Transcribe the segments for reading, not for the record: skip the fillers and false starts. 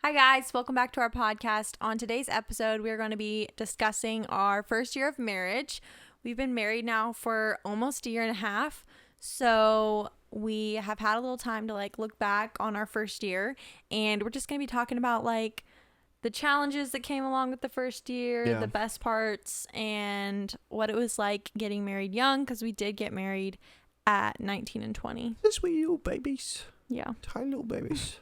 Hi guys, welcome back to our podcast. On today's episode, we're going to be discussing our first year of marriage. We've been married now for almost a year and a half, so we have had a little time to look back on our first year, and we're just going to be talking about the challenges that came along with the first year, the best parts, and what it was like getting married young, because we did get married at 19 and 20. This wee little babies. Yeah. Tiny little babies.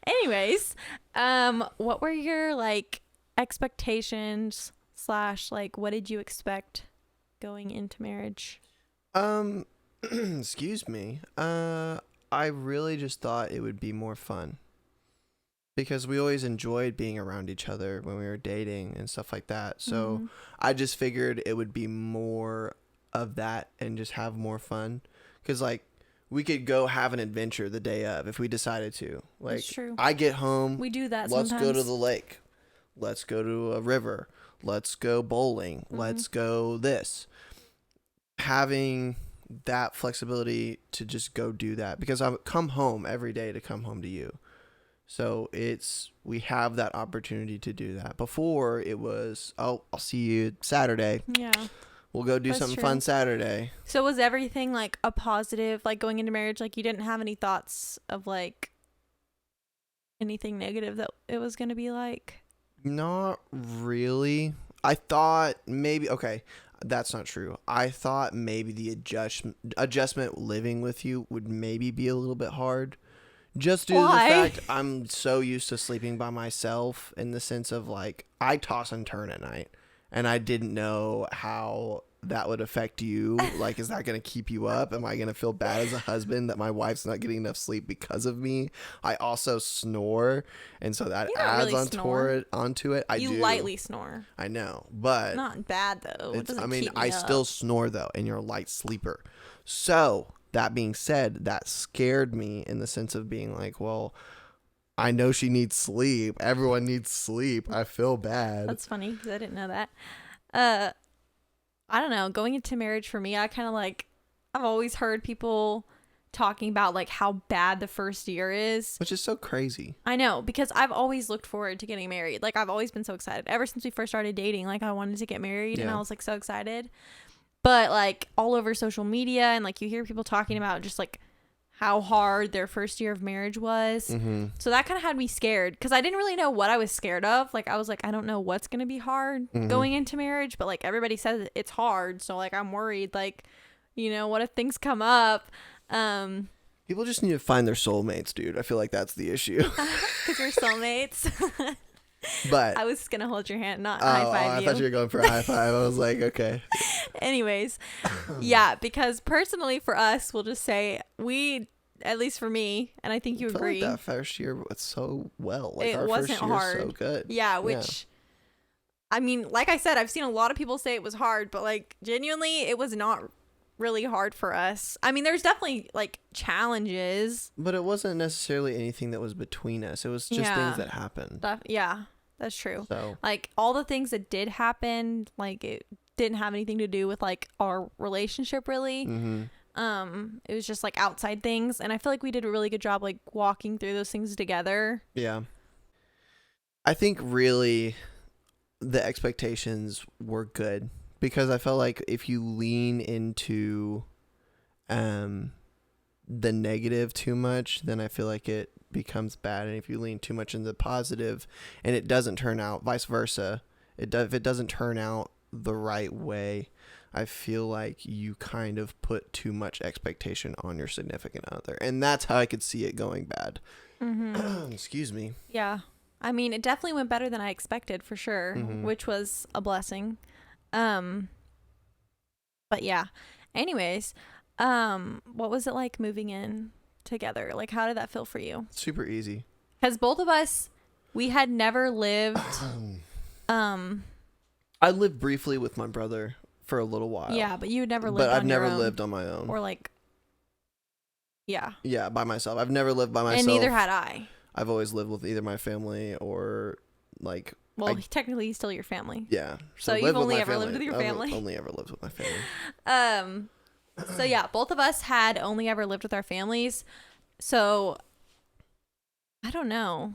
Anyways, what were your expectations / what did you expect going into marriage? Excuse me. I really just thought it would be more fun. Because we always enjoyed being around each other when we were dating and stuff like that. So I just figured it would be more of that and just have more fun. Because we could go have an adventure the day of if we decided to. That's true. I get home. We do that Let's sometimes. go to the lake. Let's go to a river. Let's go bowling. Let's go this. Having that flexibility to just go do that. Because I come home every day to come home to you. So we have that opportunity to do that. Before it was, I'll see you Saturday. Yeah. We'll go do something fun Saturday. So was everything a positive, going into marriage? You didn't have any thoughts of anything negative that it was going to be like? Not really. I thought maybe, okay, that's not true. I thought maybe the adjustment living with you would maybe be a little bit hard. Just due to the fact I'm so used to sleeping by myself in the sense of I toss and turn at night. And I didn't know how that would affect you. Is that going to keep you up? Am I going to feel bad as a husband that my wife's not getting enough sleep because of me? I also snore. And so that adds really onto it. I do. You lightly snore. I know. But not bad, though. It doesn't keep me I up. still snore, though. And you're a light sleeper. So that being said, that scared me in the sense of being well, I know she needs sleep. Everyone needs sleep. I feel bad. That's funny because I didn't know that. I don't know. Going into marriage for me, I kind of I've always heard people talking about how bad the first year is. Which is so crazy. I know, because I've always looked forward to getting married. I've always been so excited. Ever since we first started dating, I wanted to get married and I was so excited. But all over social media and you hear people talking about just how hard their first year of marriage was. So that kind of had me scared because I didn't really know what I was scared of. I was I don't know what's going to be hard going into marriage, but everybody says it's hard. So I'm worried, what if things come up? People just need to find their soulmates, dude. I feel like that's the issue. Because we're soulmates. But I was going to hold your hand, not high five you. I thought you were going for a high five. I was okay. Anyways, yeah, because personally for us, we'll just say at least for me, and I think you agree. That first year was so well. It our wasn't first year hard. So good. Yeah, which, I mean, like I said, I've seen a lot of people say it was hard, but genuinely, it was not really hard for us. I mean, there's definitely challenges. But it wasn't necessarily anything that was between us. It was just things that happened. That's true. So all the things that did happen, it didn't have anything to do with our relationship really. It was just outside things, and I feel we did a really good job walking through those things together. Yeah. I think really the expectations were good because I felt if you lean into the negative too much, then I feel it becomes bad. And if you lean too much into the positive and it doesn't turn out, vice versa, if it doesn't turn out the right way, I feel you kind of put too much expectation on your significant other. And that's how I could see it going bad. Excuse me. Yeah. I mean, it definitely went better than I expected for sure, which was a blessing. But yeah. Anyways, what was it like moving in together? How did that feel for you? Super easy. Because both of us, we had never lived. I lived briefly with my brother for a little while. Yeah, but you had never lived on your own. But I've never lived on my own. Or yeah. Yeah, by myself. I've never lived by myself. And neither had I. I've always lived with either my family or Well, technically he's still your family. Yeah. So you've only ever lived with your family? I've only ever lived with my family. So yeah, both of us had only ever lived with our families. So I don't know.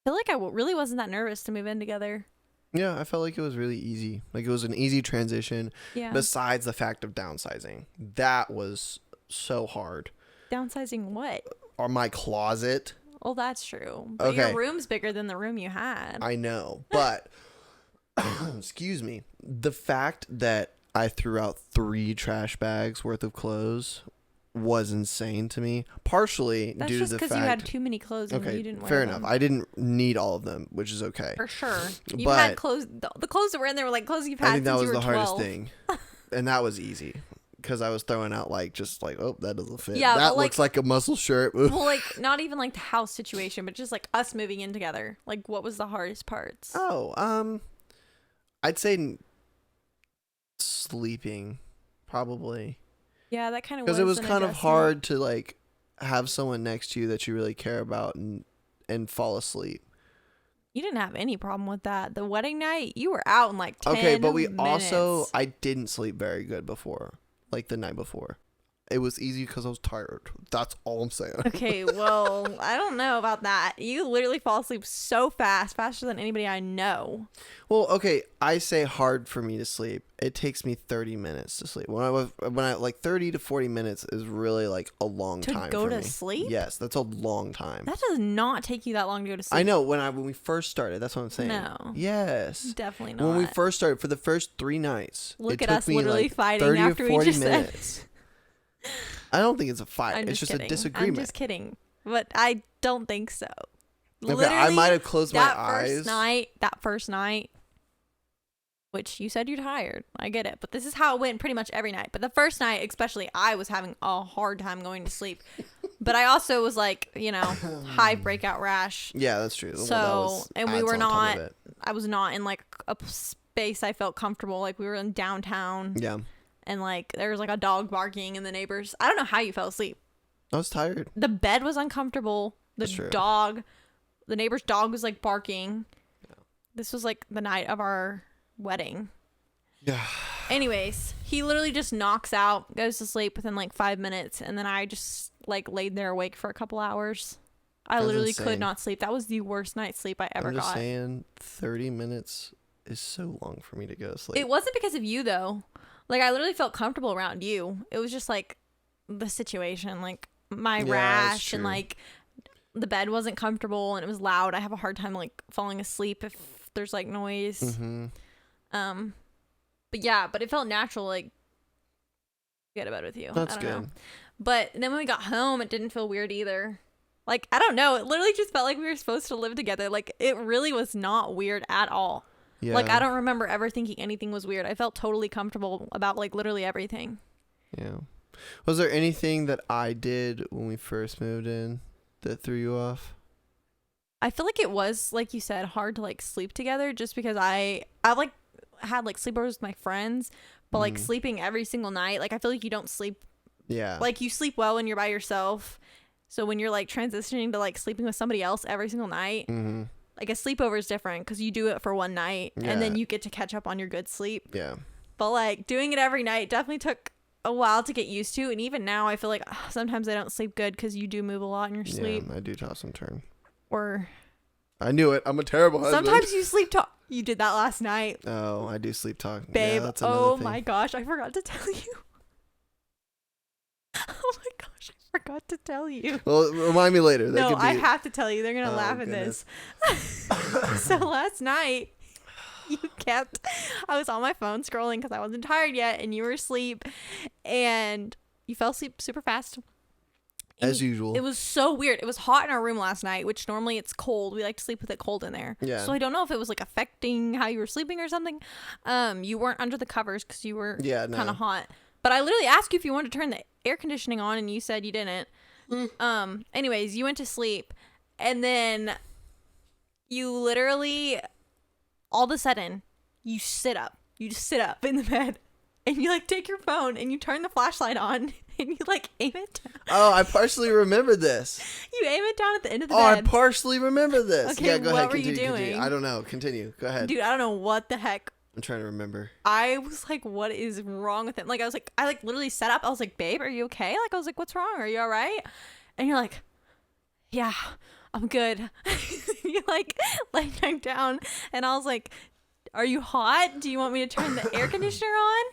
I feel like really wasn't that nervous to move in together. Yeah, I felt like it was really easy. Like it was an easy transition. Yeah. Besides the fact of downsizing, that was so hard. Downsizing what? Or my closet. Well, that's true. But Okay. your room's bigger than the room you had. I know, but excuse me. The fact that I threw out 3 trash bags worth of clothes was insane to me. Partially That's due just to the because fact. you had too many clothes and Okay, you didn't wear fair them. enough. I didn't need all of them, which is okay. For sure. You But- had clothes. The clothes that were in there were like clothes you've had I think since that was you were the 12. hardest thing, and that was easy because I was throwing out oh, that doesn't fit. Yeah, that but, like- looks like a muscle shirt. Oof. Well, like not even like the house situation, but just like us moving in together. Like, what was the hardest parts? Oh, I'd say sleeping, probably. Yeah, that kind of was Because it was an kind of adjustment. hard to like have someone next to you that you really care about and fall asleep. You didn't have any problem with that. The wedding night, you were out in like 10 Okay, but we minutes. also I didn't sleep very good before, like the night before. It was easy because I was tired. That's all I'm saying. Okay, well, I don't know about that. You literally fall asleep so fast, faster than anybody I know. Well, okay, I say hard for me to sleep. It takes me 30 minutes to sleep. When I like 30 to 40 minutes is really like a long To time go for to me. sleep? Yes, that's a long time. That does not take you that long to go to sleep. I know when we first started. That's what I'm saying. No. Yes. Definitely not. When we first started, for the first 3 nights, Look it at took us me literally like fighting 30 after to we 40 just said- minutes. I don't think it's a fight. I'm It's just kidding. a disagreement. I'm just kidding. But I don't think so. Okay, I might have closed my that eyes. first night, which you said you're tired. I get it. But this is how it went pretty much every night. But the first night, especially, I was having a hard time going to sleep. But I also was like, high breakout rash. Yeah, that's true. So, and we adds were on top not, of it. I was not in like a space I felt comfortable. Like we were in downtown Yeah, and like there was like a dog barking and the neighbors. I don't know how you fell asleep. I was tired. The bed was uncomfortable. The That's true. the neighbor's dog was like barking. This was like the night of our wedding. Yeah. Anyways, he literally just knocks out, goes to sleep within like 5 minutes, and then I just like laid there awake for a couple hours. I That's literally insane. could not sleep. That was the worst night's sleep I ever I'm just got. saying, 30 minutes is so long for me to go to sleep. It wasn't because of you though. Like I literally felt comfortable around you. It was just like the situation, like my Yeah, that's rash and true. like the bed wasn't comfortable and it was loud. I have a hard time like falling asleep if there's like noise. Mm-hmm. But yeah, but it felt natural, like get to bed with you. That's I don't good. know. But then when we got home, it didn't feel weird either. Like I don't know, it literally just felt like we were supposed to live together. Like it really was not weird at all. Yeah. Like I don't remember ever thinking anything was weird. I felt totally comfortable about like literally everything. Yeah. Was there anything that I did when we first moved in that threw you off? I feel like it was, like you said, hard to like sleep together just because I like had like sleepovers with my friends, but like sleeping every single night, like I feel like you don't sleep, Yeah. like you sleep well when you're by yourself. So when you're like transitioning to like sleeping with somebody else every single night, Mm-hmm. like a sleepover is different because you do it for one night and then Yeah. you get to catch up on your good sleep. Yeah. But like doing it every night definitely took a while to get used to. And even now I feel like sometimes I don't sleep good because you do move a lot in your sleep. Yeah, I do toss and turn. Or I knew it. I'm a terrible husband. sometimes you sleep talk. You did that last night. Oh, I do sleep talk. Babe, Yeah, that's another oh thing. my gosh, I forgot to tell you. Oh my gosh, I forgot to tell you. Well, remind me later. That No, could be... I have to tell you. They're going to Oh, laugh at goodness. this. So last night, I was on my phone scrolling because I wasn't tired yet and you were asleep and you fell asleep super fast. And As usual. It was so weird. It was hot in our room last night, which normally it's cold. We like to sleep with it cold in there. Yeah. So I don't know if it was like affecting how you were sleeping or something. You weren't under the covers because you were Yeah, no. kind of hot. But I literally asked you if you wanted to turn the air conditioning on and you said you didn't. Anyways, you went to sleep and then you literally all of a sudden you sit up. You just sit up in the bed and you like take your phone and you turn the flashlight on and you like aim it down. Oh, I partially remember this. You aim it down at the end of the Oh, I bed. partially remember this. Okay, Yeah, go ahead. what were you Continue, continue. doing? I don't know. Continue. Go ahead. Dude, I don't know what the heck. I'm trying to remember. I was like, what is wrong with him? Like, I like literally sat up. I was like, babe, are you okay? Like, I was like, what's wrong? Are you all right? And you're like, yeah, I'm good. You you like lay back down, and I was like, are you hot? Do you want me to turn the air conditioner on?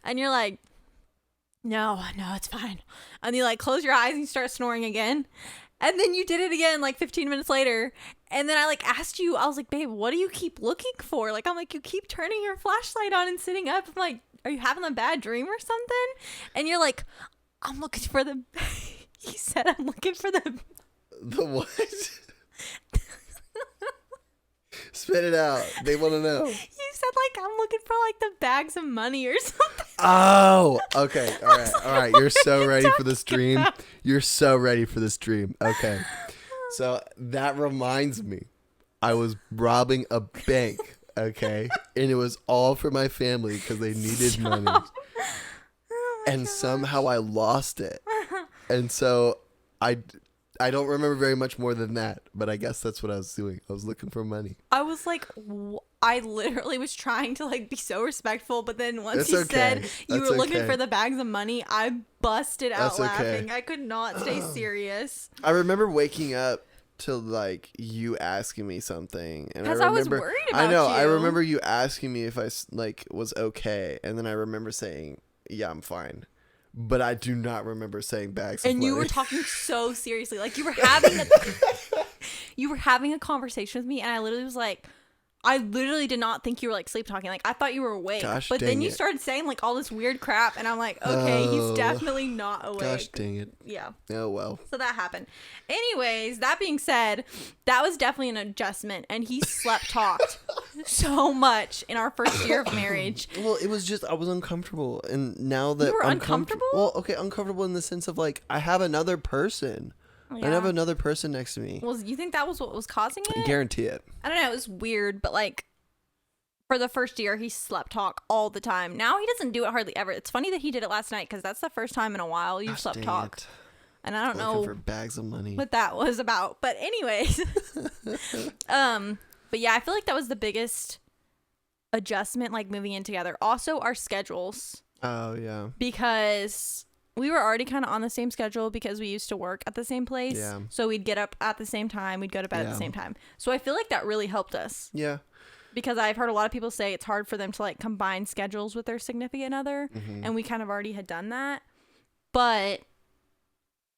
And you're like, no, it's fine. And you like close your eyes and you start snoring again. And then you did it again like 15 minutes later. And then I like asked you, I was like, babe, what do you keep looking for? Like, I'm like, you keep turning your flashlight on and sitting up. I'm like, are you having a bad dream or something? And you're like, I'm looking for the, he said, I'm looking for the what? Spit it out. They want to know. You said like, I'm looking for like the bags of money or something. Oh, okay. All right. You're so ready for this dream. You're so ready for this dream. Okay. So that reminds me, I was robbing a bank. Okay. And it was all for my family because they needed money. And somehow I lost it. And so I don't remember very much more than that, but I guess that's what I was doing. I was looking for money. I was like, I literally was trying to like be so respectful, but then once It's you okay. said you That's were looking okay. for the bags of money, I busted out That's okay. laughing. I could not stay serious. I remember waking up to like you asking me something, and Because I was remember worried about I know. you. I remember you asking me if I like was okay, and then I remember saying, "Yeah, I'm fine." But I do not remember saying bags of And money. you were talking so seriously. Like you were having a conversation with me, and I literally was like, I literally did not think you were like sleep talking. Like I thought you were awake. Gosh, but then dang you it. started saying like all this weird crap, and I'm like, okay, Oh. he's definitely not awake. Gosh dang it. Yeah. Oh well. So that happened. Anyways, that being said, that was definitely an adjustment, and he slept talked so much in our first year of marriage. Well, it was just I was uncomfortable, and now that You were I'm uncomfortable? Well, okay, uncomfortable in the sense of like I have another person. I have another person next to me. Well, you think that was what was causing it? Guarantee it. I don't know. It was weird, but like for the first year, he slept talk all the time. Now he doesn't do it hardly ever. It's funny that he did it last night because that's the first time in a while you've Gosh, slept dang talk. it. And I don't Looking know for bags of money. what that was about. But anyways, but yeah, I feel like that was the biggest adjustment, like moving in together. Also, our schedules, Oh yeah. because we were already kind of on the same schedule because we used to work at the same place. Yeah. So we'd get up at the same time, we'd go to bed at the Yeah. same time. So I feel like that really helped us. Yeah. Because I've heard a lot of people say it's hard for them to like combine schedules with their significant other, and we kind of already had done that. But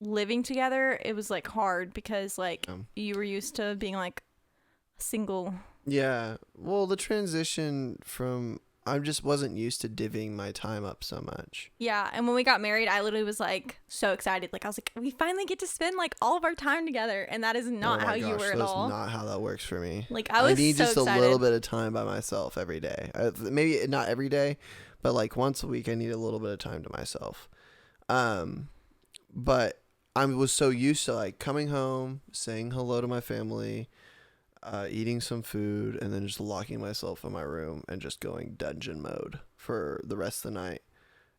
living together, it was like hard because like you were used to being like single. Yeah. Well, the transition from I just wasn't used to divvying my time up so much. Yeah, and when we got married, I literally was like so excited. Like I was like, we finally get to spend like all of our time together, and that is not Oh how my you gosh, were at that's all. not how that works for me. Like I was need so just excited. a little bit of time by myself every day. Maybe not every day, but like once a week, I need a little bit of time to myself. But I was so used to like coming home, saying hello to my family, eating some food, and then just locking myself in my room and just going dungeon mode for the rest of the night,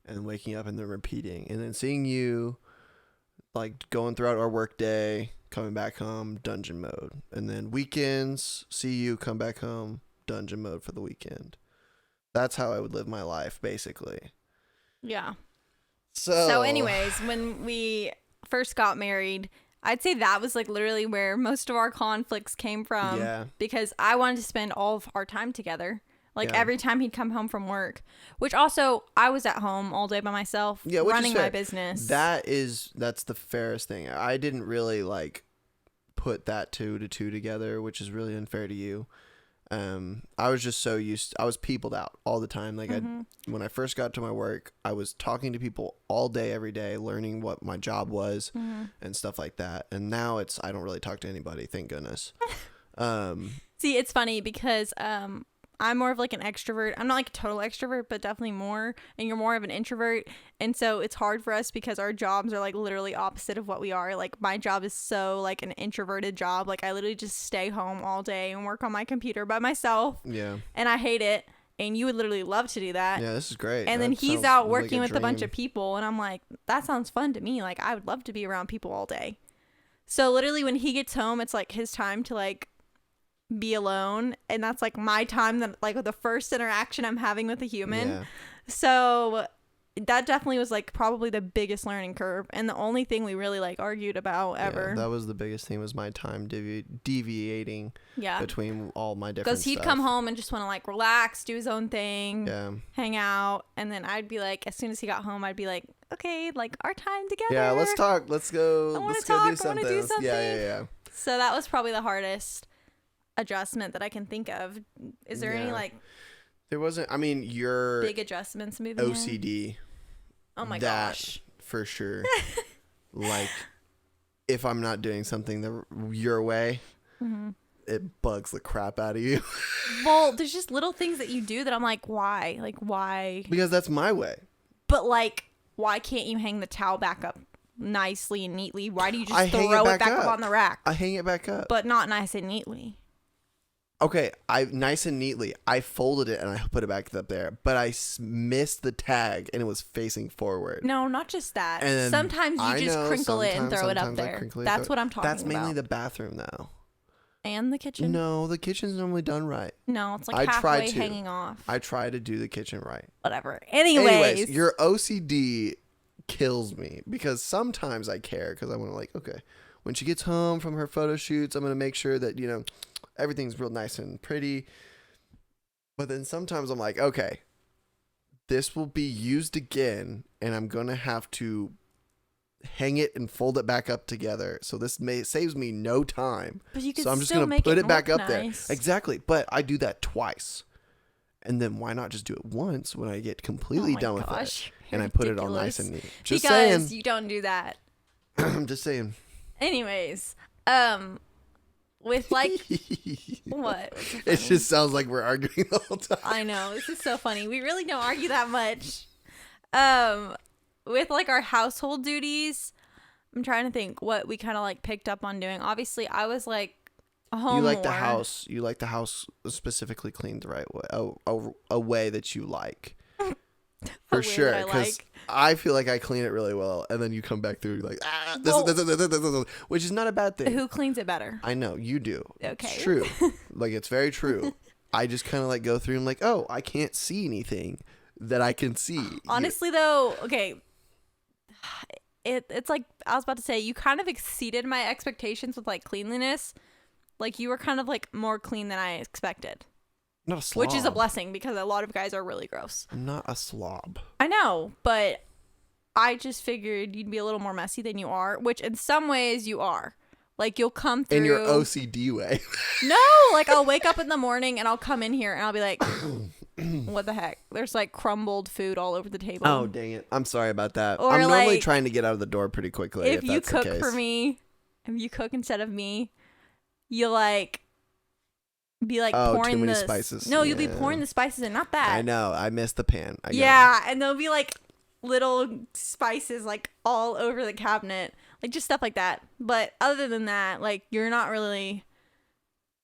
and waking up and then repeating, and then seeing you, like going throughout our work day, coming back home, dungeon mode, and then weekends, see you, come back home, dungeon mode for the weekend. That's how I would live my life, basically. Yeah. So So anyways, when we first got married, I'd say that was like literally where most of our conflicts came from. Yeah. Because I wanted to spend all of our time together. Like Yeah. every time he'd come home from work, which also I was at home all day by myself, Yeah, which is running my fair. business. That's the fairest thing. I didn't really like put that two together, which is really unfair to you. I was just so used I was peopled out all the time. Like when I first got to my work, I was talking to people all day every day, learning what my job was and stuff like that. And now I don't really talk to anybody, thank goodness. See, it's funny because I'm more of like an extrovert. I'm not like a total extrovert, but definitely more. And you're more of an introvert. And so it's hard for us because our jobs are like literally opposite of what we are. Like my job is so like an introverted job. Like I literally just stay home all day and work on my computer by myself. Yeah. And I hate it. And you would literally love to do that. Yeah, this is great. And then That he's sounds out like working with a bunch dream. of people. And I'm like, that sounds fun to me. Like I would love to be around people all day. So literally when he gets home, it's like his time to like be alone, and that's like my time, that like the first interaction I'm having with a human. Yeah. So that definitely was like probably the biggest learning curve, and the only thing we really like argued about ever. Yeah, that was the biggest thing, was my time deviating between all my different because he'd come home and just want to like relax, do his own thing, hang out, and then I'd be like, as soon as he got home, I'd be like, okay, like our time together. Yeah, let's talk. Let's go. I want to do something. Yeah. So that was probably the hardest adjustment that I can think of. Is there any like? There wasn't. I mean, your big adjustments moving OCD. Oh my that, gosh. For sure. Like, if I'm not doing something your way, it bugs the crap out of you. Well, there's just little things that you do that I'm like, why? Like, why? Because that's my way. But like, why can't you hang the towel back up nicely and neatly? Why do you just throw it back up on the rack? I hang it back up. But not nice and neatly. Okay, nice and neatly, I folded it and I put it back up there, but I missed the tag and it was facing forward. No, not just that. And sometimes you just crinkle it and throw it up there. That's what I'm talking about. That's mainly the bathroom, though. And the kitchen? No, the kitchen's normally done right. No, it's like halfway hanging off. I try to do the kitchen right. Whatever. Anyways, your OCD kills me because sometimes I care because I want to like, okay, when she gets home from her photo shoots, I'm going to make sure that, everything's real nice and pretty. But then sometimes I'm like, okay, this will be used again and I'm going to have to hang it and fold it back up together. So this saves me no time. But you can so I'm just going to put it back up there. Exactly. But I do that twice. And then why not just do it once when I get completely done with it? And I put it all nice and neat. Just because you don't do that. I'm just saying. Anyways, with like what? It just sounds like we're arguing the whole time. I know, this is so funny. We really don't argue that much. With like our household duties, I'm trying to think what we kind of like picked up on doing. Obviously, I was like home. You like the house. You like the house specifically cleaned the right way, a way that you like. For sure, because I feel like I clean it really well, and then you come back through like, this, which is not a bad thing. Who cleans it better? I know, you do. Okay. It's true. Like, it's very true. I just kind of like go through and like, oh, I can't see anything that I can see. Honestly, though, okay, it's like, I was about to say, you kind of exceeded my expectations with like cleanliness. Like, you were kind of like more clean than I expected. Not a slob. Which is a blessing because a lot of guys are really gross. I'm not a slob. I know, but I just figured you'd be a little more messy than you are, which in some ways you are. Like, you'll come through. In your OCD way. No, like I'll wake up in the morning and I'll come in here and I'll be like, what the heck? There's like crumbled food all over the table. Oh, dang it. I'm sorry about that. Or I'm normally trying to get out of the door pretty quickly. If you cook for me, if you cook instead of me, you like be like pouring too many the spices. No, you'll be pouring the spices in, not that. I know. I missed the pan. And there'll be like little spices like all over the cabinet, like just stuff like that. But other than that, like you're not really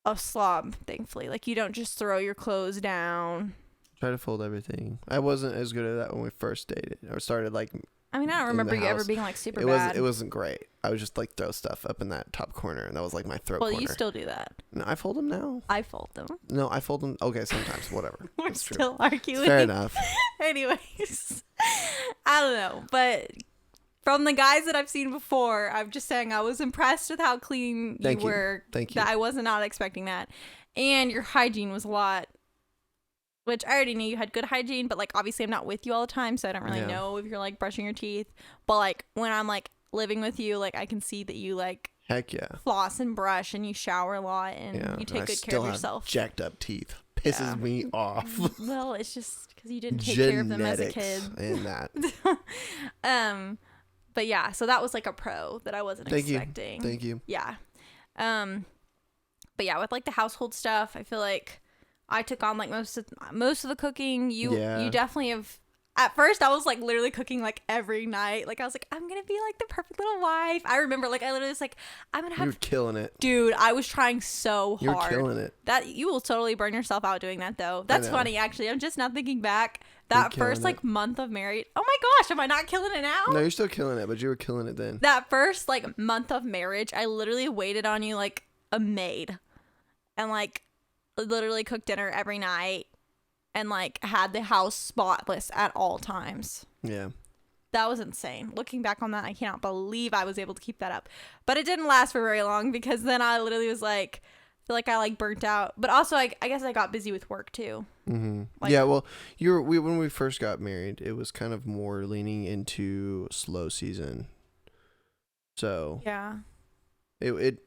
a slob, thankfully. Like you don't just throw your clothes down. Try to fold everything. I wasn't as good at that when we first dated or started like. I mean, I don't remember you ever being like super bad. It wasn't great. I was just like throw stuff up in that top corner, and that was like my throat corner. Well, you still do that. No, I fold them now. I fold them. No, I fold them. Okay, sometimes, whatever. We're That's still true. arguing. Fair enough. Anyways, I don't know, but from the guys that I've seen before, I'm just saying I was impressed with how clean you were. Thank you. That I was not expecting that, and your hygiene was a lot. Which I already knew you had good hygiene, but like obviously I'm not with you all the time, so I don't really know if you're like brushing your teeth. But like when I'm like living with you, like I can see that you like heck yeah floss and brush and you shower a lot and you take good care of yourself. Jacked up teeth pisses me off. Well, it's just because you didn't take care of them as a kid. And that. But yeah, so that was like a pro that I wasn't expecting. Thank you. Yeah. But yeah, with like the household stuff, I feel like I took on like most of the cooking. You definitely have. At first, I was like literally cooking like every night. Like I was like, I'm gonna be like the perfect little wife. I remember like I literally was like, I'm gonna have. You're killing it, dude. I was trying so hard. You're killing it. That you will totally burn yourself out doing that though. That's funny actually. I'm just now thinking back. That first like month of marriage. Oh my gosh, am I not killing it now? No, you're still killing it, but you were killing it then. That first like month of marriage, I literally waited on you like a maid, and like literally cooked dinner every night and like had the house spotless at all times. Yeah. That was insane. Looking back on that, I cannot believe I was able to keep that up. But it didn't last for very long because then I literally was like, feel like I like burnt out. But also, I guess I got busy with work too. Mm-hmm. Like, yeah, well, when we first got married, it was kind of more leaning into slow season. So yeah, it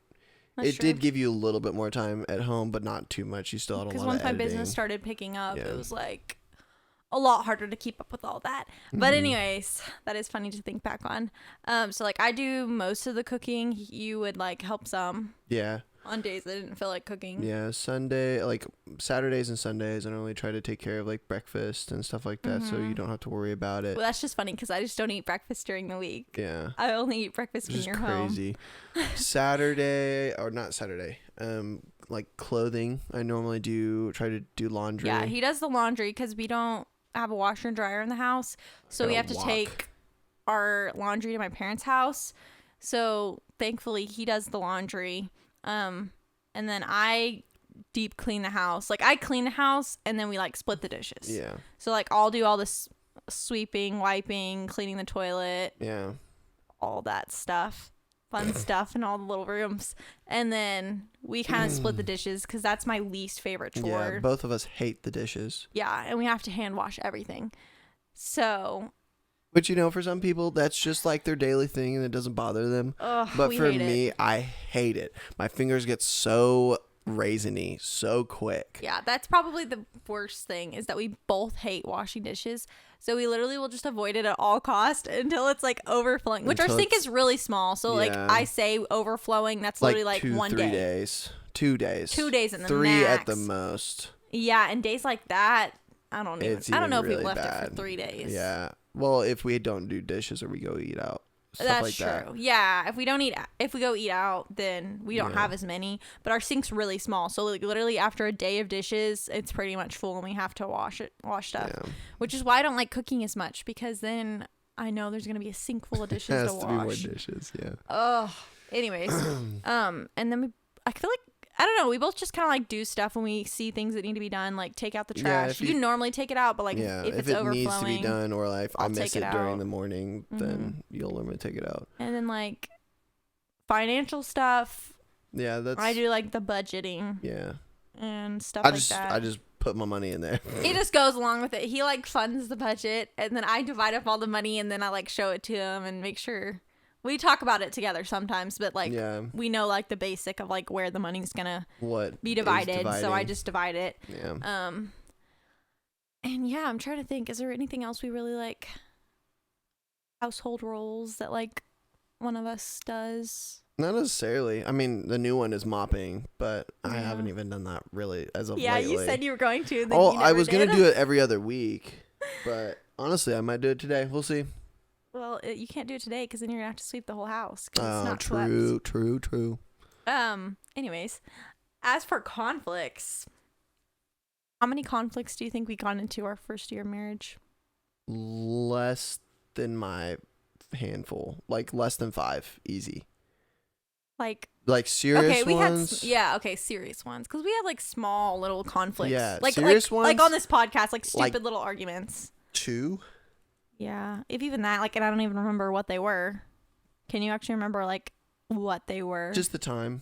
that's did true. give you a little bit more time at home, but not too much. You still had a lot of Because once my editing. business started picking up, Yeah. it was like a lot harder to keep up with all that. But anyways, that is funny to think back on. So like I do most of the cooking. You would like help some Yeah. on days I didn't feel like cooking. Yeah, Sunday, like Saturdays and Sundays, I normally try to take care of like breakfast and stuff like that, so you don't have to worry about it. Well, that's just funny because I just don't eat breakfast during the week. Yeah. I only eat breakfast when Just you're crazy. Saturday or not Saturday. Like clothing, I normally try to do laundry. home. Yeah, he does the laundry because we don't have a washer and dryer in the house, so we Gotta have to walk. take our laundry to my parents' house. So thankfully, he does the laundry. And then I deep clean the house. Like I clean the house and then we like split the dishes. Yeah. So like I'll do all this sweeping, wiping, cleaning the toilet, Yeah. all that stuff, fun stuff in all the little rooms. And then we kind of split the dishes because that's my least favorite chore. Yeah, both of us hate the dishes. Yeah, and we have to hand wash everything. So, But for some people, that's just like their daily thing and it doesn't bother them. But we for hate me, it. I hate it. My fingers get so raisiny so quick. Yeah, that's probably the worst thing is that we both hate washing dishes. So we literally will just avoid it at all cost until it's like overflowing, which our Until sink is really small. So like Yeah. I say overflowing, that's literally like 1 day. 3 days. 2 days. 2 days in the 3 at the max. most. Yeah, and days like that, I don't know. It's I don't know even if we really left it bad. for 3 days. Yeah. Well, if we don't do dishes or we go eat out. Stuff That's like true. that. Yeah, if we go eat out, then we don't have as many. But our sink's really small, so like literally after a day of dishes, it's pretty much full, and we have to wash stuff. Yeah. Which is why I don't like cooking as much because then I know there's gonna be a sink full of dishes Has to to be more wash. dishes, yeah. Oh, anyways, and then I feel like I don't know. We both just kind of like do stuff when we see things that need to be done, like take out the Yeah, trash. if you you- normally take it out, but like Yeah, if it's it overflowing, needs to be done or like I I'll miss take it it during out. the morning, then you'll normally take it out. and then like financial stuff, Yeah, that's I do like the budgeting yeah. and stuff I like that. I just put my money in there. He just goes along with it. He like funds the budget, and then I divide up all the money, and then I like show it to him and make sure we talk about it together sometimes. But like Yeah. we know like the basic of like where the money's gonna What be is divided, so I dividing. just divide it. Yeah. And yeah, I'm trying to think. Is there anything else we really like? Household roles that like one of us does. Not necessarily. I mean, the new one is mopping, but I Yeah. haven't even done that really as of Yeah, lately. you said you were going to. And then Oh, you I never was did. gonna do it every other week, but honestly, I might do it today. We'll see. Well, you can't do it today because then you're gonna have to sweep the whole house. 'Cause it's Oh, not swept. true. Anyways, as for conflicts, how many conflicts do you think we got into our first year of marriage? Less than my handful, like less than 5, easy. Like, Like serious okay, we ones. had serious ones because we had like small little conflicts. Yeah, like serious like ones? on this podcast, like stupid Like- little arguments. 2. Yeah, if even that, like, and I don't even remember what they were. Can you actually remember like what they were? Just the time.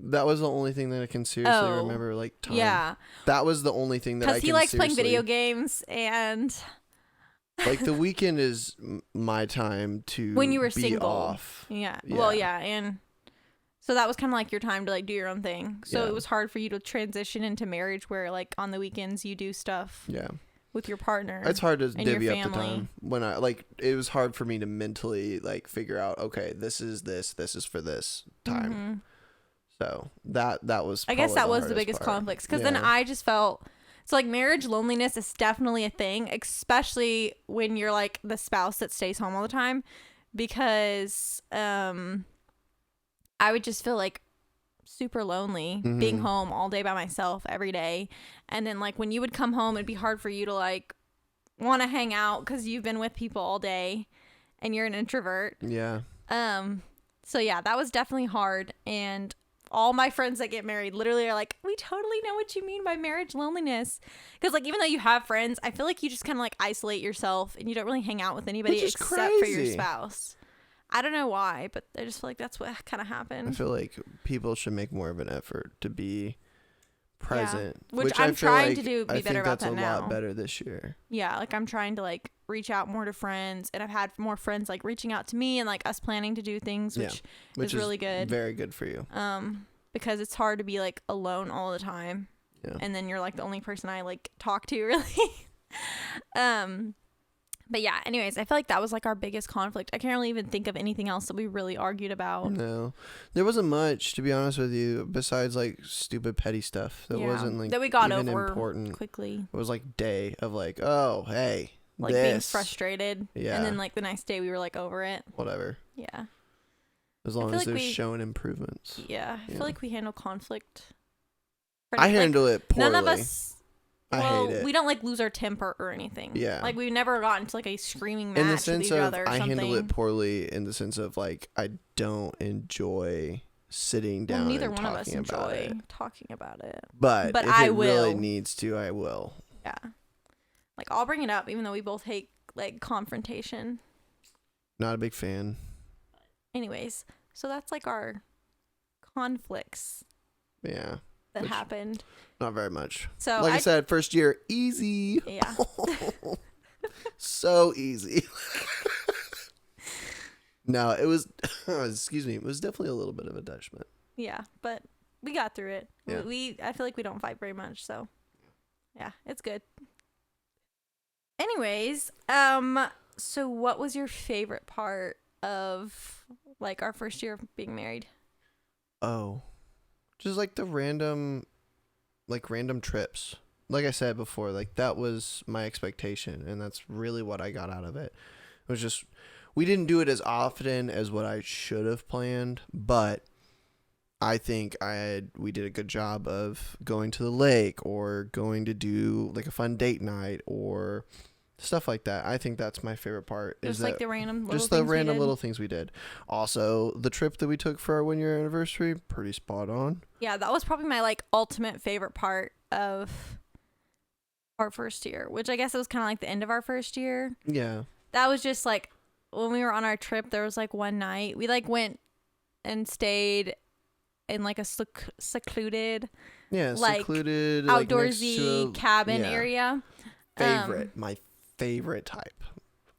That was the only thing that I can seriously Oh, remember. Like time. yeah, That was the only thing that I because can. he likes playing seriously- video games and Like the weekend is my time to when you were be single. off. Yeah. Yeah. Well, yeah, and so that was kind of like your time to like do your own thing. So Yeah. it was hard for you to transition into marriage where like on the weekends you do stuff Yeah. with your partner. It's hard to and your divvy up the family. time when I like. It was hard for me to mentally like figure out. Okay, this is for this time. Mhm. So that was. I guess probably that was the hardest biggest part. conflicts because then Yeah. I just felt so like marriage loneliness is definitely a thing, especially when you're like the spouse that stays home all the time, because I would just feel like super lonely being Mhm. home all day by myself every day, and then like when you would come home it'd be hard for you to like want to hang out because you've been with people all day and you're an introvert. Yeah. So yeah, that was definitely hard. And all my friends that get married literally are like, we totally know what you mean by marriage loneliness. Because like even though you have friends, I feel like you just kind of like isolate yourself and you don't really hang out with anybody except for your spouse. I don't know why, but I just feel like that's what kind of happened. I feel like people should make more of an effort to be present, which I'm trying to do. Be better about that now. I think that's a lot better this year. Yeah, like I'm trying to like reach out more to friends, and I've had more friends like reaching out to me and like us planning to do things, which is really good. Very good for you. Because it's hard to be like alone all the time, and then you're like the only person I like talk to really. But yeah, anyways, I feel like that was like our biggest conflict. I can't really even think of anything else that we really argued about. No, there wasn't much, to be honest with you, besides like stupid petty stuff that wasn't like that we got even over important quickly. It was like day of like, oh hey, like being frustrated, and then like the next day we were like over it. Whatever. Yeah. As long as they're showing improvements. Yeah, I feel like we handle conflict. I handle it poorly. None of us. I hate it. We don't like lose our temper or anything. Yeah. Like we've never gotten to like a screaming match with each other or something. I handle it poorly in the sense of like I don't enjoy sitting down neither and one of us enjoy it. talking about it. But if I it will. really needs to, I will. Yeah. Like I'll bring it up even though we both hate like confrontation. Not a big fan. Anyways, so that's like our conflicts. Yeah. That happened. Not very much. So like I said, first year, easy. Yeah. So easy. No, it was, excuse me, it was definitely a little bit of a judgment. Yeah, but we got through it. Yeah. I feel like we don't fight very much, so yeah, it's good. Anyways, so what was your favorite part of like our first year of being married? Oh, just like the random trips. Like I said before, like that was my expectation, and that's really what I got out of it. It was just, we didn't do it as often as what I should have planned, but I think we did a good job of going to the lake or going to do like a fun date night or stuff like that. I think that's my favorite part. Just like the random little things we did. Also, the trip that we took for our 1 year anniversary, pretty spot on. Yeah, that was probably my like ultimate favorite part of our first year, which I guess it was kind of like the end of our first year. Yeah. That was just like when we were on our trip, there was like one night we like went and stayed in like a secluded, outdoorsy like cabin area. My favorite type.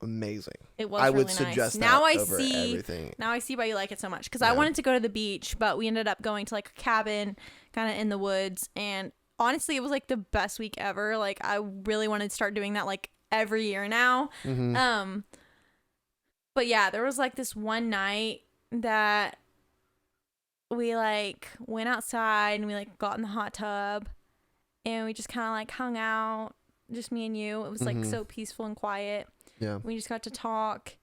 Amazing. It was. I would suggest that over everything. Now I see why you like it so much, because I wanted to go to the beach, but we ended up going to like a cabin, kind of in the woods, and honestly, it was like the best week ever. Like I really wanted to start doing that like every year now. Mm-hmm. But yeah, there was like this one night that we like went outside and we like got in the hot tub and we just kind of like hung out, just me and you. It was like so peaceful and quiet. Yeah. We just got to talk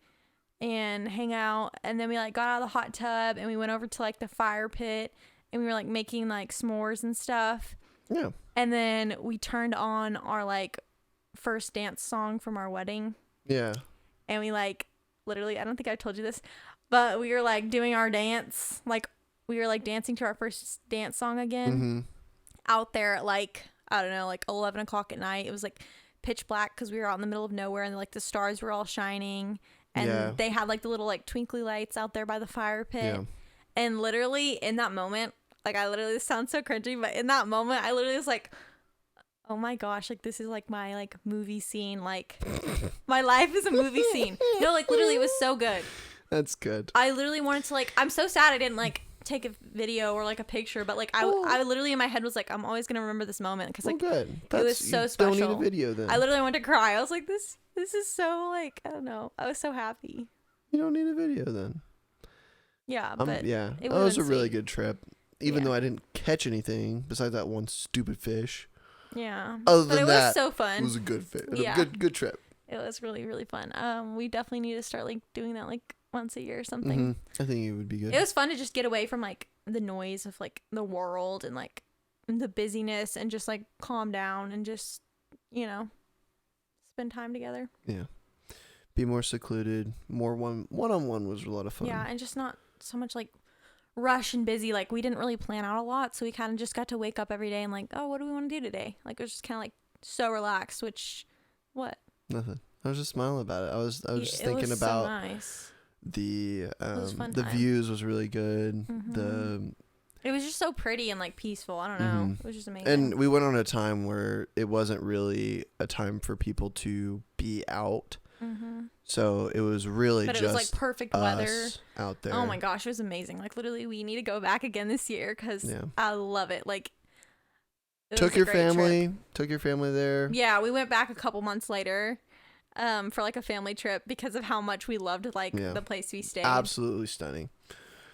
and hang out, and then we like got out of the hot tub and we went over to like the fire pit and we were like making like s'mores and stuff. Yeah. And then we turned on our like first dance song from our wedding. Yeah. And we like literally, I don't think I told you this, but we were like doing our dance, like we were like dancing to our first dance song again out there at like, I don't know, like 11 o'clock at night. It was like pitch black because we were out in the middle of nowhere, and like the stars were all shining, and they had like the little like twinkly lights out there by the fire pit. Yeah. And literally in that moment, like this sounds so cringy, but in that moment I literally was like, oh my gosh, like this is like my like movie scene, like my life is a movie scene. No, like literally it was so good. That's good. I literally wanted to like, I'm so sad I didn't like take a video or like a picture, but like I literally in my head was like, I'm always gonna remember this moment because like good. It was so special. Don't need a video then. I literally wanted to cry. I was like, this is so like, I don't know, I was so happy. You don't need a video then. Yeah, but it was a really good trip, even though I didn't catch anything besides that one stupid fish. Yeah, other than it was so fun. It was a good fit. Yeah, good trip. It was really, really fun. We definitely need to start like doing that like once a year or something. I think it would be good. It was fun to just get away from like the noise of like the world and like the busyness, and just like calm down and just, you know, spend time together. Yeah, be more secluded. More one-on-one was a lot of fun. Yeah, and just not so much like rush and busy. Like, we didn't really plan out a lot, so we kind of just got to wake up every day and like, oh, what do we want to do today? Like, it was just kind of like so relaxed. Which, what? Nothing. I was just smiling about it. I was just It thinking was about so nice. the was fun the time. views was really good. It was just so pretty and like peaceful. I don't know. It was just amazing. And we went on a time where it wasn't really a time for people to be out. So it was really but just it was like perfect weather us out there. Oh my gosh, it was amazing. Like, literally, we need to go back again this year because I love it. Like, Took your family there. Yeah, we went back a couple months later for like a family trip because of how much we loved like the place we stayed. Absolutely stunning.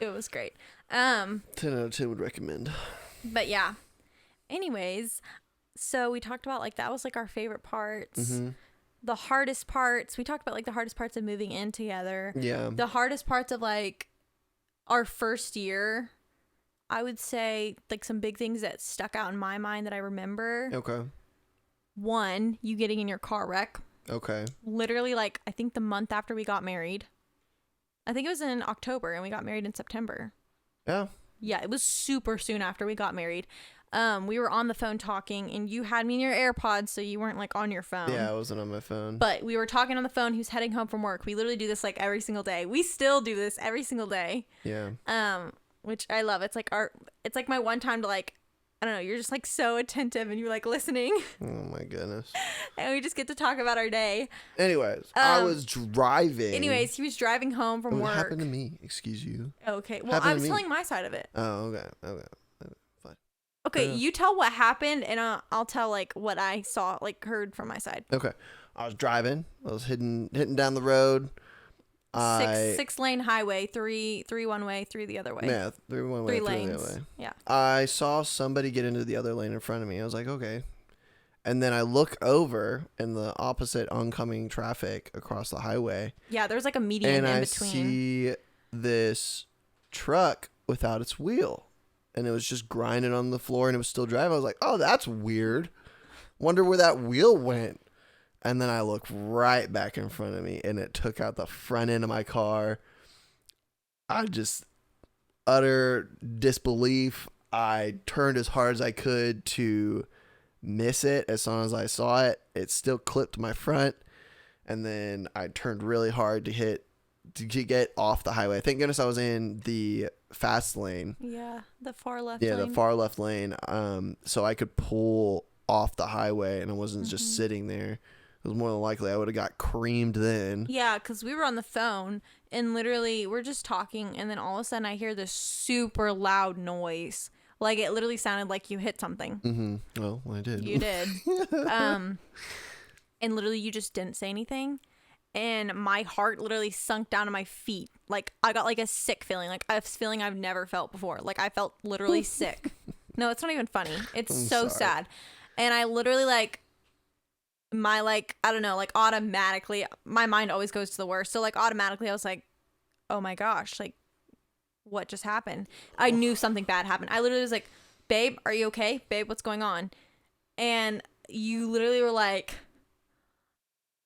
It was great. 10 out of 10 would recommend. But yeah. Anyways, so we talked about like that was like our favorite parts. The hardest parts. We talked about like the hardest parts of moving in together. Yeah. The hardest parts of like our first year. I would say like some big things that stuck out in my mind that I remember. Okay. One, you getting in your car wreck. Okay. Literally, like, I think the month after we got married. I think it was in October and we got married in September. Yeah. Yeah, it was super soon after we got married. We were on the phone talking and you had me in your AirPods, so you weren't like on your phone. Yeah, I wasn't on my phone. But we were talking on the phone. He was heading home from work. We literally do this like every single day. We still do this every single day. Yeah. Which I love. It's like my one time to like, I don't know, you're just like so attentive and you're like listening. Oh my goodness. And we just get to talk about our day. Anyways, I was driving. Anyways, he was driving home from work. What happened to me? Excuse you. Okay. Well, I was telling my side of it. Oh, okay. Fine. Okay, you tell what happened and I'll tell like what I saw, like heard from my side. Okay. I was driving. I was hitting down the road. Six lane highway, three one way, 3 the other way. Yeah, 3 one way, 3 lanes. the other way. Yeah. I saw somebody get into the other lane in front of me. I was like, okay. And then I look over in the opposite oncoming traffic across the highway. Yeah, there's like a median and in I between. see this truck without its wheel. And it was just grinding on the floor and it was still driving. I was like, oh, that's weird. Wonder where that wheel went. And then I look right back in front of me and it took out the front end of my car. I just utter disbelief. I turned as hard as I could to miss it. As soon as I saw it, it still clipped my front. And then I turned really hard to get off the highway. Thank goodness I was in the fast lane. Yeah, the far left lane. Yeah, the far left lane. So I could pull off the highway and I wasn't just sitting there. It was more than likely I would have got creamed then. Yeah, because we were on the phone and literally we're just talking and then all of a sudden I hear this super loud noise. Like it literally sounded like you hit something. Mm-hmm. Well, I did. You did. And literally you just didn't say anything. And my heart literally sunk down to my feet. Like I got like a sick feeling. Like a feeling I've never felt before. Like I felt literally sick. No, it's not even funny. It's I'm so sorry. sad. And I literally like my like I don't know, like automatically my mind always goes to the worst. So like automatically I was like, oh my gosh, like what just happened? I knew something bad happened. I literally was like, babe, are you okay? Babe, what's going on? And you literally were like,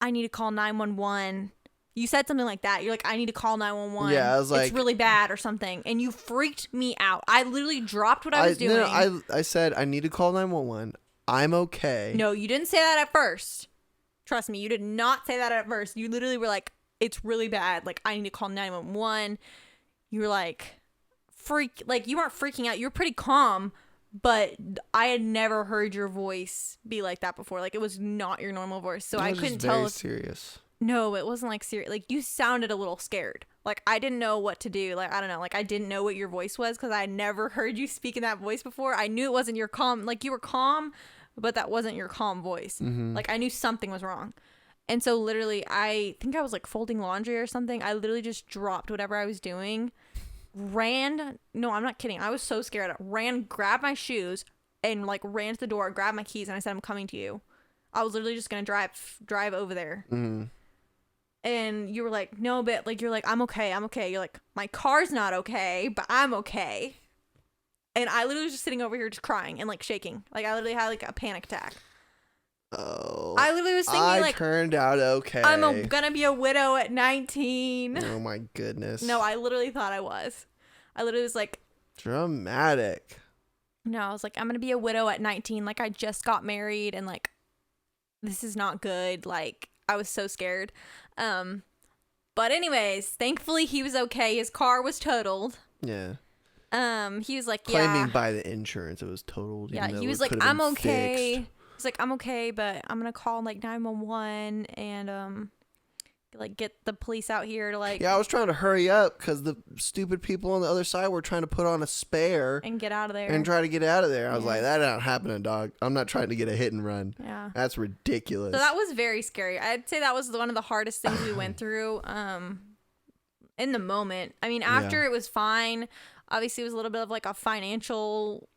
I need to call 911. You said something like that. You're like, I need to call 911. Yeah, I was like, it's really bad or something. And you freaked me out. I literally dropped what I was doing. No, I said, I need to call 911. I'm okay. No, you didn't say that at first. Trust me, you did not say that at first. You literally were like, it's really bad. Like, I need to call 911. You were like, you weren't freaking out. You were pretty calm, but I had never heard your voice be like that before. Like, it was not your normal voice. So I couldn't tell. Serious. No, it wasn't like serious. Like, you sounded a little scared. Like, I didn't know what to do. Like, I don't know. Like, I didn't know what your voice was because I had never heard you speak in that voice before. I knew it wasn't your calm. Like, you were calm, but that wasn't your calm voice. Like, I knew something was wrong. And so, literally, I think I was, like, folding laundry or something. I literally just dropped whatever I was doing. No, I'm not kidding. I was so scared. Grabbed my shoes, and, like, ran to the door, grabbed my keys, and I said, I'm coming to you. I was literally just going to drive over there. And you were like, no, but like, you're like, I'm okay. You're like, my car's not okay, but I'm okay. And I literally was just sitting over here just crying and like shaking. Like I literally had like a panic attack. Oh. I literally was thinking like, turned out okay. I'm gonna be a widow at 19. Oh my goodness. No, I literally thought I was. I literally was like, Dramatic. No, I was like, I'm gonna be a widow at 19. Like, I just got married, and like, this is not good. Like, I was so scared. But anyways, thankfully he was okay. His car was totaled. Yeah. He was like, claiming by the insurance it was totaled. Yeah, he was like, I'm okay. Fixed. He's like, I'm okay, but I'm gonna call like 911 and like get the police out here to like. Yeah, I was trying to hurry up because the stupid people on the other side were trying to put on a spare and get out of there and try to get out of there. I was like, that ain't happening, dog. I'm not trying to get a hit and run. Yeah, that's ridiculous. So that was very scary. I'd say that was one of the hardest things we went through. In the moment. I mean, after it was fine. Obviously, it was a little bit of like a financial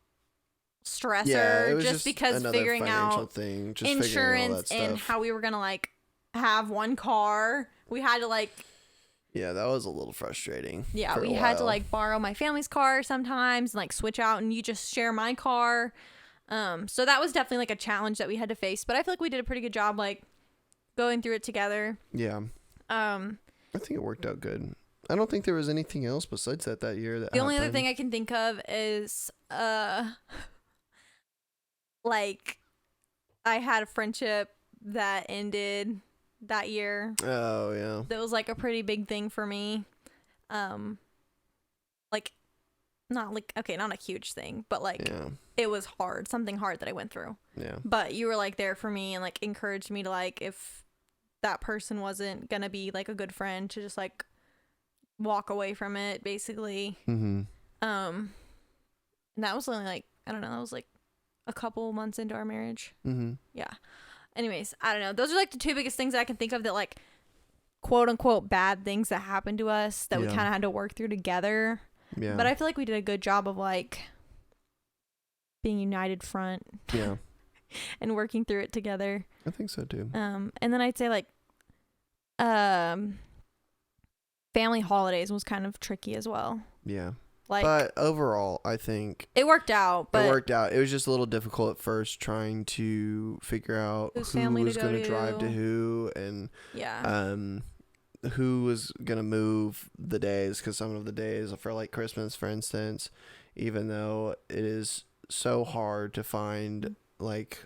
stressor, it was just because figuring out thing, insurance and how we were gonna like have one car. We had to like. Yeah, that was a little frustrating. Yeah, we had to like borrow my family's car sometimes and like switch out, and you just share my car. So that was definitely like a challenge that we had to face, but I feel like we did a pretty good job like going through it together. Yeah. I think it worked out good. I don't think there was anything else besides that year. The only other thing I can think of is, like, I had a friendship that ended that year. Oh, yeah. That was, like, a pretty big thing for me. Like, not, like, okay, not a huge thing, but, like, it was hard. Something hard that I went through. Yeah. But you were, like, there for me and, like, encouraged me to, like, if that person wasn't gonna be, like, a good friend, to just, like, walk away from it, basically. And that was only like, I don't know, that was like a couple months into our marriage. Yeah. Anyways, I don't know, those are like the two biggest things that I can think of that like quote unquote bad things that happened to us that we kind of had to work through together. Yeah, but I feel like we did a good job of like being united front. Yeah. And working through it together. I think so too. And then I'd say like family holidays was kind of tricky as well. Yeah. Like, but overall, I think it worked out. But it was just a little difficult at first trying to figure out who was going to drive to who and who was going to move the days, because some of the days for like Christmas, for instance, even though it is so hard to find, like,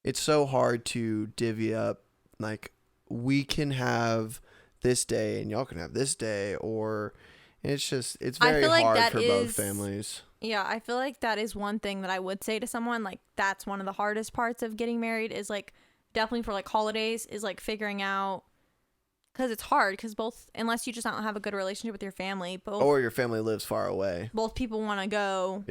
it's so hard to divvy up, like, we can have this day and y'all can have this day, or it's very hard for both families. Yeah, I feel like that is one thing that I would say to someone, like, that's one of the hardest parts of getting married, is like definitely for like holidays, is like figuring out, because it's hard, because both, unless you just don't have a good relationship with your family, or your family lives far away, both people want to go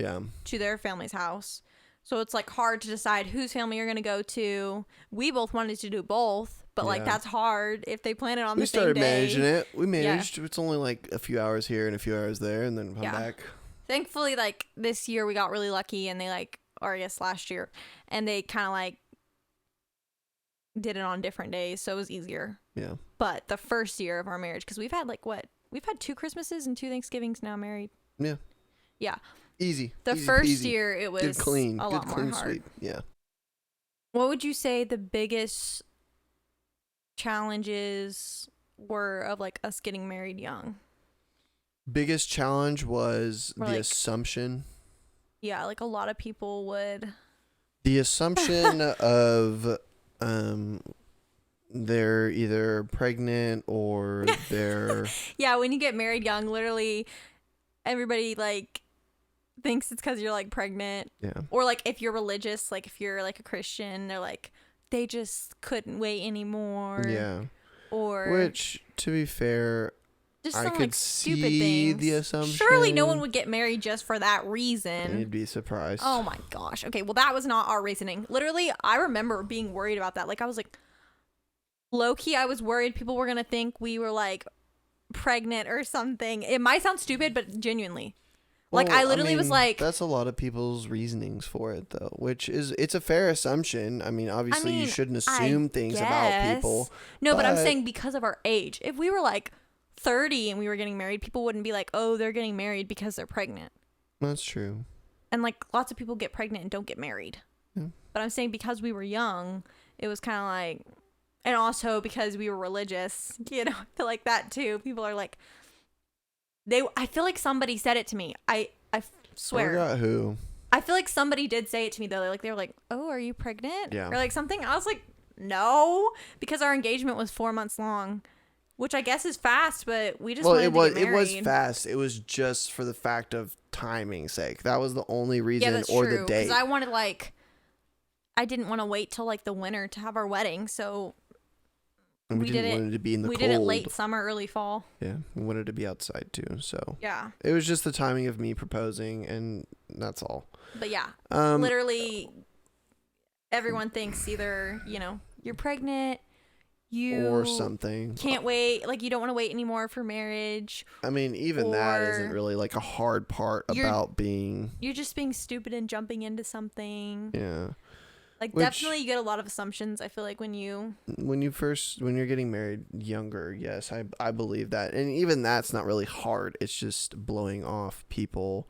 to their family's house. So it's like hard to decide whose family you're going to go to. We both wanted to do both, but like that's hard if they plan it on the same day. We started managing it. We managed. Yeah. It's only like a few hours here and a few hours there, and then come back. Thankfully, like this year we got really lucky, and they like, or I guess last year, and they kind of like did it on different days, so it was easier. Yeah. But the first year of our marriage, because we've had like we've had 2 Christmases and 2 Thanksgivings now married. Yeah. Yeah. Easy. The first year it was good, clean, a lot more hard. Sweet. Yeah. What would you say the biggest challenges were of like us getting married young? Biggest challenge was the assumption. Yeah, like a lot of people would. The assumption of they're either pregnant or they're yeah, when you get married young, literally everybody like thinks it's because you're like pregnant. Yeah. Or like if you're religious, like if you're like a Christian, they're like they just couldn't wait anymore. Yeah. Or which, to be fair, just I some could like stupid see things. The assumption. Surely no one would get married just for that reason. You'd be surprised. Oh my gosh. Okay, well that was not our reasoning. Literally, I remember being worried about that. Like I was like, low key, I was worried people were gonna think we were like pregnant or something. It might sound stupid, but genuinely. Like, I literally was like... That's a lot of people's reasonings for it, though, which is... It's a fair assumption. I mean, obviously, you shouldn't assume things about people. No, but I'm saying because of our age. If we were, like, 30 and we were getting married, people wouldn't be like, oh, they're getting married because they're pregnant. That's true. And, like, lots of people get pregnant and don't get married. Yeah. But I'm saying because we were young, it was kind of like... And also because we were religious, you know, I feel like that, too. People are like... I feel like somebody said it to me. I swear. I forgot who. I feel like somebody did say it to me though. They were like, "Oh, are you pregnant?" Yeah. Or like something. I was like, "No," because our engagement was 4 months long, which I guess is fast, but we just wanted to get married. It was fast. It was just for the fact of timing's sake. That was the only reason, Yeah, that's or true, the date. because I wanted I didn't want to wait till like the winter to have our wedding, so And we didn't want it to be in the we cold. did it late summer, early fall. Yeah, we wanted it to be outside too. So Yeah, it was just the timing of me proposing, and that's all. but yeah, literally, everyone thinks either you're pregnant, you or something. can't wait, like you don't want to wait anymore for marriage. I mean, even that isn't or really like a hard part about being. You're just being stupid and jumping into something. Yeah. Like, definitely you get a lot of assumptions, I feel like, when you're getting married younger. Yes, I believe that. And even that's not really hard. It's just blowing off people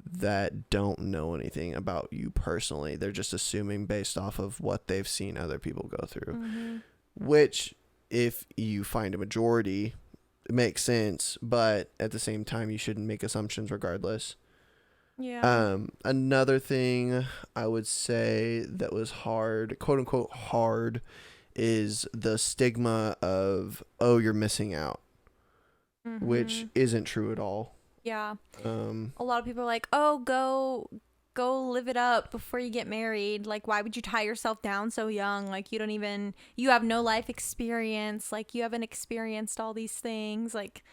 that don't know anything about you personally. They're just assuming based off of what they've seen other people go through. Mm-hmm. Which, if you find a majority, it makes sense. But at the same time, you shouldn't make assumptions regardless. Yeah. Another thing I would say that was hard, quote unquote hard, is the stigma of, oh, you're missing out, which isn't true at all. Yeah. A lot of people are like, oh, go live it up before you get married. Like, why would you tie yourself down so young? Like, you have no life experience. Like, you haven't experienced all these things. Like,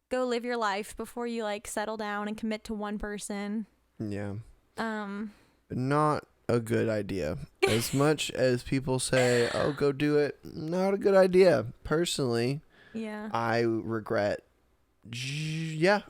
go live your life before you like settle down and commit to one person. Yeah. Not a good idea. As much as people say, oh, go do it, not a good idea. Personally, yeah, I regret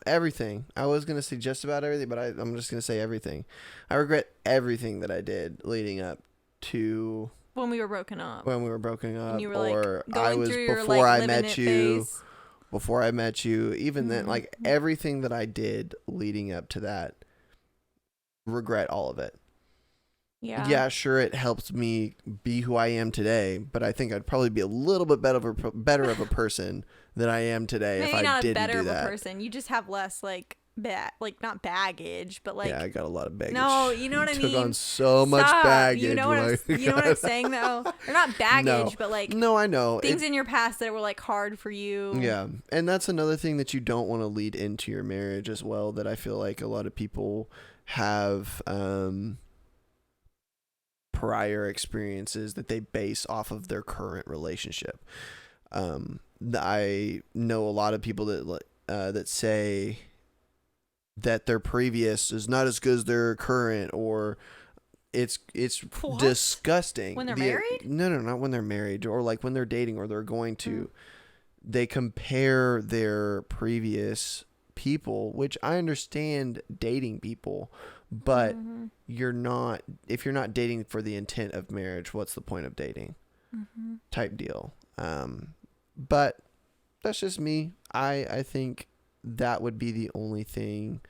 everything. I was going to say just about everything, but I'm just going to say everything. I regret everything that I did leading up to when we were broken up. And you were, or like, I was your, before like, I met you. Phase. Before I met you, even then, like everything that I did leading up to that, regret all of it. Yeah, sure, it helped me be who I am today, but I think I'd probably be a little bit better of a person than I am today. Maybe if I not didn't better do of that. a person. You just have less like not baggage, but like, yeah, I got a lot of baggage. No, you know what I mean. Took on so much Stop. baggage. You know what I'm saying though. They're not baggage, but like no, I know things in your past that were like hard for you. Yeah, and that's another thing that you don't want to lead into your marriage as well. That I feel like a lot of people have prior experiences that they base off of their current relationship. I know a lot of people that say that their previous is not as good as their current, or it's What? disgusting. When they're married? No, not when they're married, or like when they're dating or they're going to. They compare their previous people, which I understand dating people, but if you're not dating for the intent of marriage, what's the point of dating? Type deal. But that's just me. I think that would be the only thing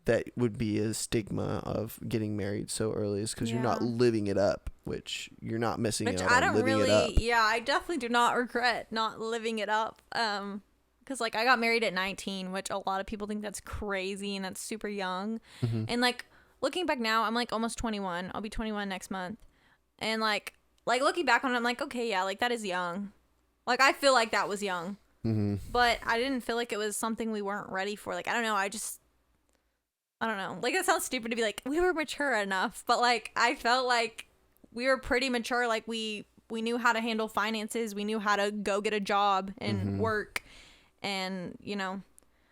that would be a stigma of getting married so early, is because you're not living it up, which you're not missing out on living it up. Yeah, I definitely do not regret not living it up. Because like I got married at 19, which a lot of people think that's crazy and that's super young. And like looking back now, I'm like almost 21. I'll be 21 next month. And like looking back on it, I'm like, okay, yeah, like that is young. Like I feel like that was young. But I didn't feel like it was something we weren't ready for. Like, I don't know. I don't know. Like, it sounds stupid to be like, we were mature enough. But, like, I felt like we were pretty mature. Like, we knew how to handle finances. We knew how to go get a job and work. And,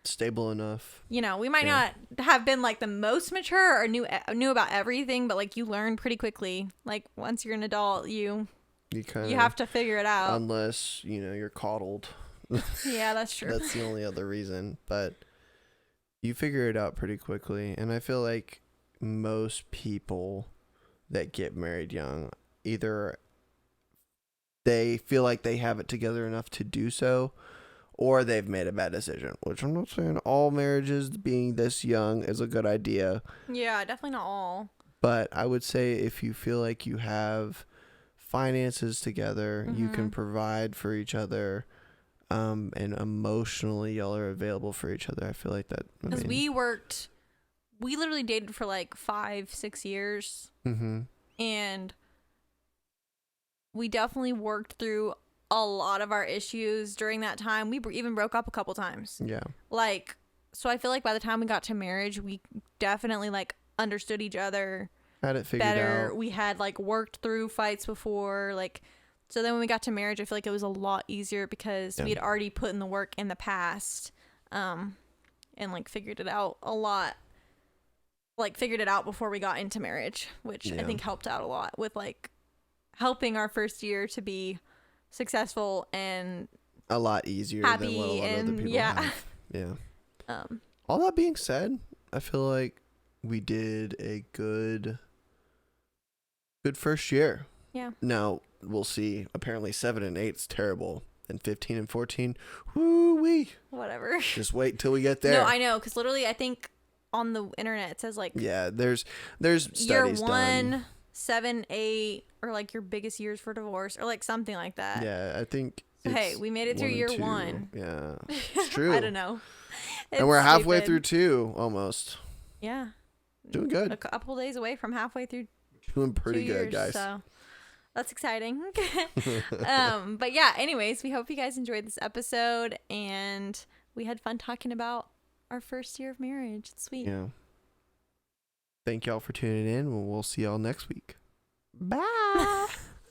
stable enough. We might not have been, like, the most mature or knew about everything. But, like, you learn pretty quickly. Like, once you're an adult, you have to figure it out. Unless, you're coddled. Yeah, that's true. That's the only other reason, but you figure it out pretty quickly. And I feel like most people that get married young, either they feel like they have it together enough to do so, or they've made a bad decision, which I'm not saying all marriages being this young is a good idea. Yeah, definitely not all. But I would say if you feel like you have finances together, you can provide for each other, and emotionally y'all are available for each other. I feel like that. Because we worked we literally dated for like 5-6 years, and we definitely worked through a lot of our issues during that time. We even broke up a couple times. Yeah. Like, so I feel like by the time we got to marriage, we definitely like understood each other Had it figured better. out. We had like worked through fights before, like, so then when we got to marriage, I feel like it was a lot easier because we had already put in the work in the past, and like figured it out a lot. Like figured it out before we got into marriage, which I think helped out a lot with like helping our first year to be successful and a lot easier happy than what a lot of other people have. Yeah. All that being said, I feel like we did a good first year. Yeah. Now we'll see. Apparently 7 and 8 is terrible, and 15 and 14, woo-wee. Whatever. Just wait till we get there. No, I know, because literally I think on the internet it says like there's studies year 1, done. 7, 8, or like your biggest years for divorce, or like something like that. Yeah, I think. So, hey, we made it through year 2. 1. Yeah, it's true. I don't know. And we're halfway through 2 almost. Yeah. Doing good. A couple days away from halfway through. Doing pretty good, guys. So that's exciting. But yeah, anyways, we hope you guys enjoyed this episode, and we had fun talking about our first year of marriage. It's sweet. Yeah. Thank y'all for tuning in. We'll see y'all next week. Bye.